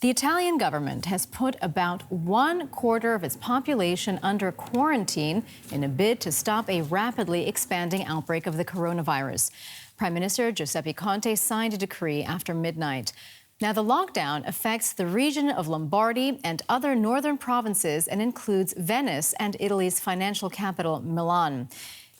The Italian government has put about 1/4 of its population under quarantine in a bid to stop a rapidly expanding outbreak of the coronavirus. Prime Minister Giuseppe Conte signed a decree after midnight. Now, the lockdown affects the region of Lombardy and other northern provinces and includes Venice and Italy's financial capital, Milan.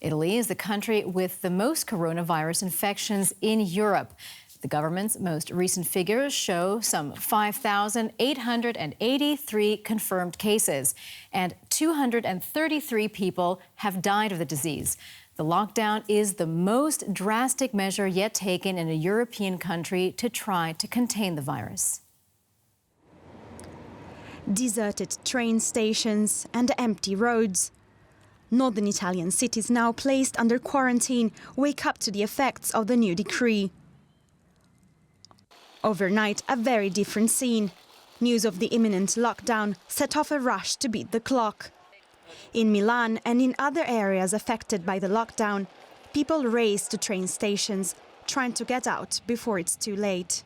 Italy is the country with the most coronavirus infections in Europe. The government's most recent figures show some 5,883 confirmed cases, and 233 people have died of the disease. The lockdown is the most drastic measure yet taken in a European country to try to contain the virus. Deserted train stations and empty roads. Northern Italian cities now placed under quarantine wake up to the effects of the new decree. Overnight, a very different scene. News of the imminent lockdown set off a rush to beat the clock. In Milan and in other areas affected by the lockdown, people race to train stations, trying to get out before it's too late.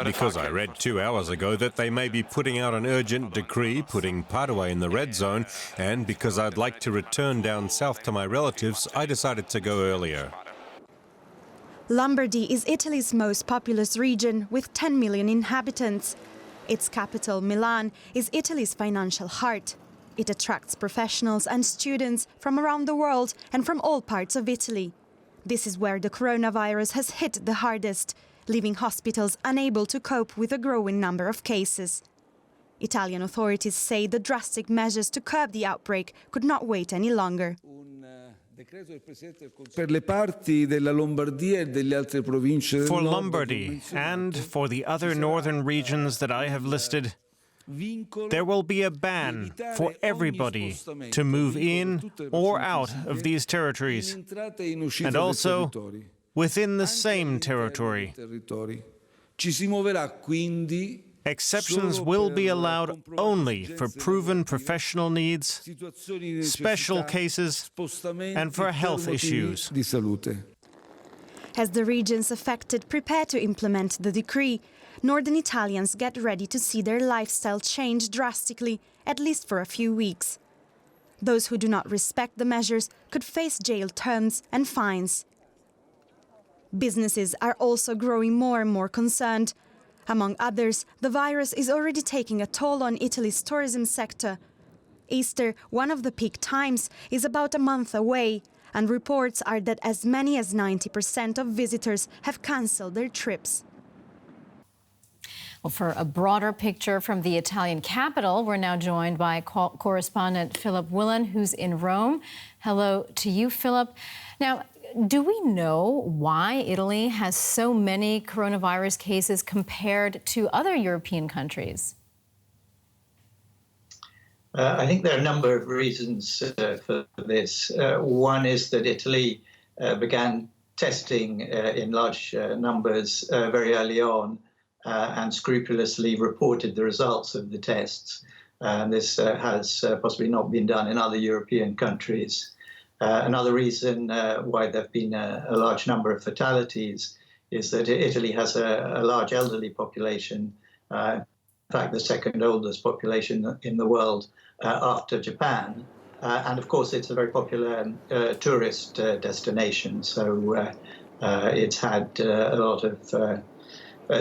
Because I read 2 hours ago that they may be putting out an urgent decree putting Padua in the red zone, and because I'd like to return down south to my relatives, I decided to go earlier. Lombardy is Italy's most populous region with 10 million inhabitants. Its capital, Milan, is Italy's financial heart. It attracts professionals and students from around the world and from all parts of Italy. This is where the coronavirus has hit the hardest, leaving hospitals unable to cope with a growing number of cases. Italian authorities say the drastic measures to curb the outbreak could not wait any longer. For Lombardy and for the other northern regions that I have listed, there will be a ban for everybody to move in or out of these territories, and also within the same territory. Exceptions will be allowed only for proven professional needs, special cases, and for health issues. As the regions affected prepare to implement the decree, Northern Italians get ready to see their lifestyle change drastically, at least for a few weeks. Those who do not respect the measures could face jail terms and fines. Businesses are also growing more and more concerned. Among others, the virus is already taking a toll on Italy's tourism sector. Easter, one of the peak times, is about a month away, and reports are that as many as 90% of visitors have cancelled their trips. Well, for a broader picture from the Italian capital, we're now joined by correspondent Wilin, who's in Rome. Hello to you, Philip. Now, do we know why Italy has so many coronavirus cases compared to other European countries? I think there are a number of reasons for this. One is that Italy began testing in large numbers very early on and scrupulously reported the results of the tests. This has possibly not been done in other European countries. Another reason why there have been a large number of fatalities is that Italy has a large elderly population, in fact, the second oldest population in the world after Japan. And of course, it's a very popular tourist destination. So it's had a lot of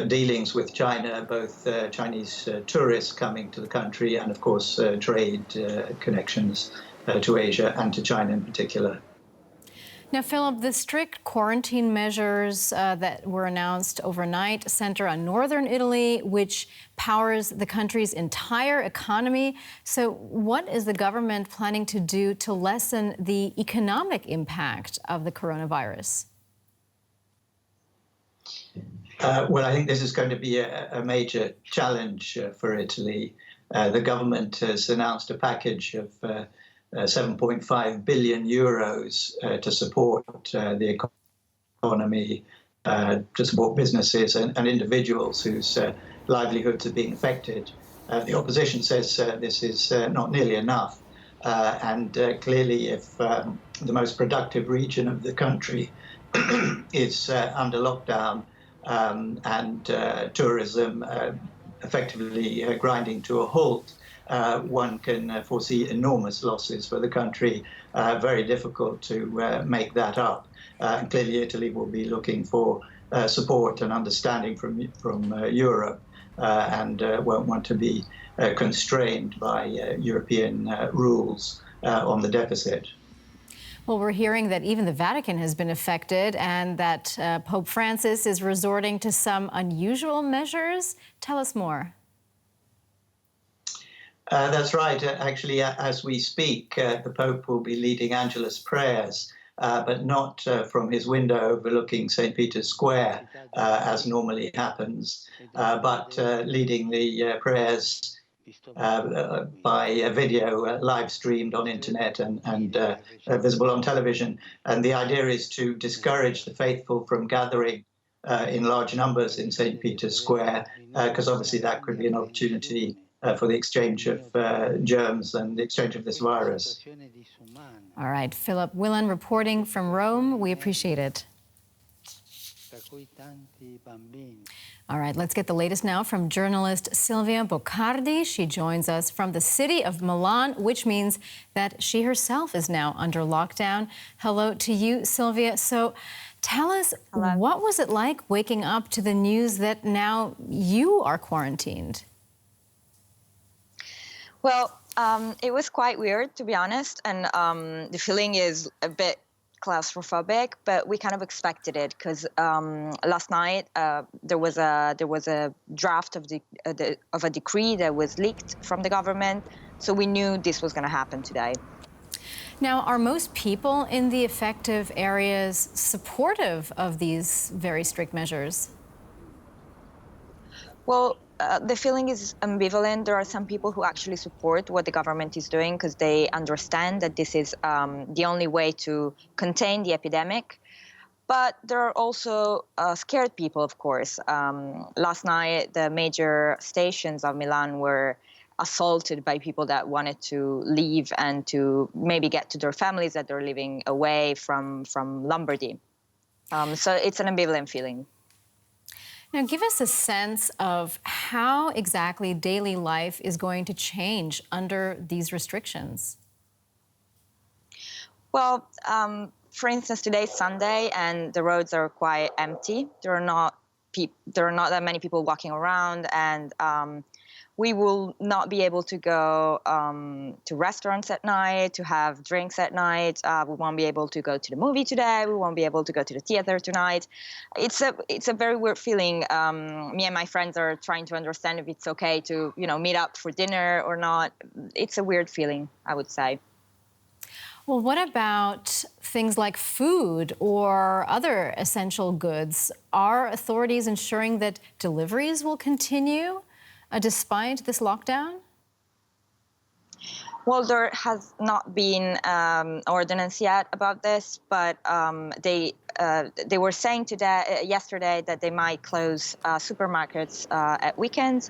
dealings with China, both Chinese tourists coming to the country and, of course, trade connections to Asia and to China in particular. Now, Philip, the strict quarantine measures that were announced overnight center on northern Italy, which powers the country's entire economy. So what is the government planning to do to lessen the economic impact of the coronavirus? Well, I think this is going to be a major challenge for Italy. The government has announced a package of 7.5 billion euros to support the economy, to support businesses and individuals whose livelihoods are being affected. The opposition says this is not nearly enough. And clearly, if the most productive region of the country is under lockdown, and tourism effectively grinding to a halt, one can foresee enormous losses for the country, very difficult to make that up. And clearly Italy will be looking for support and understanding from Europe, and won't want to be constrained by European rules on the deficit. Well, we're hearing that even the Vatican has been affected and that Pope Francis is resorting to some unusual measures. Tell us more. That's right. Actually, as we speak, the Pope will be leading Angelus prayers, but not from his window overlooking St. Peter's Square, as normally happens, but leading the prayers by a video live streamed on internet and visible on television. And the idea is to discourage the faithful from gathering in large numbers in St. Peter's Square, because obviously that could be an opportunity for the exchange of germs and the exchange of this virus. All right, Philip Wilin reporting from Rome. We appreciate it. All right, let's get the latest now from journalist Silvia Bacardi. She joins us from the city of Milan, which means that she herself is now under lockdown. Hello to you, Silvia. So tell us, what was it like waking up to the news that now you are quarantined? Well, it was quite weird, to be honest, and the feeling is a bit claustrophobic, but we kind of expected it because last night there was a draft of a decree that was leaked from the government, so we knew this was going to happen today. Now, are most people in the affected areas supportive of these very strict measures? Well, the feeling is ambivalent. There are some people who actually support what the government is doing because they understand that this is the only way to contain the epidemic. But there are also scared people, of course. Last night, the major stations of Milan were assaulted by people that wanted to leave and to maybe get to their families that they're living away from Lombardy. So it's an ambivalent feeling. Now, give us a sense of how exactly daily life is going to change under these restrictions. Well, for instance, today's Sunday and the roads are quite empty. There are not that many people walking around, and we will not be able to go to restaurants at night, to have drinks at night. We won't be able to go to the movie today. We won't be able to go to the theater tonight. It's a very weird feeling. Me and my friends are trying to understand if it's okay to, meet up for dinner or not. It's a weird feeling, I would say. Well, what about things like food or other essential goods? Are authorities ensuring that deliveries will continue despite this lockdown? Well, there has not been ordinance yet about this, but they were saying yesterday that they might close supermarkets at weekends.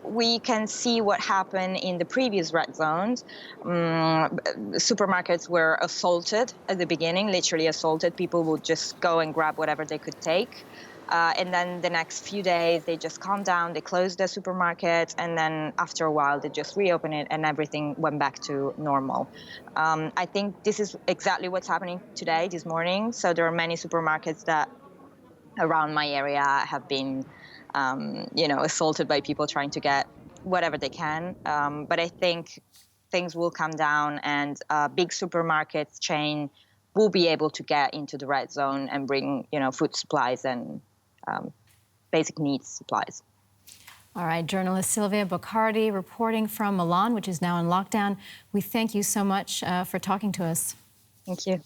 We can see what happened in the previous red zones. Supermarkets were assaulted at the beginning, literally assaulted. People would just go and grab whatever they could take. And then the next few days, they just calmed down, they closed the supermarkets, and then after a while, they just reopened it and everything went back to normal. I think this is exactly what's happening today, this morning. So there are many supermarkets that around my area have been assaulted by people trying to get whatever they can. But I think things will calm down and big supermarkets chain will be able to get into the red zone and bring, food supplies and basic needs supplies. All right, journalist Silvia Bacardi reporting from Milan, which is now in lockdown. We thank you so much for talking to us. Thank you.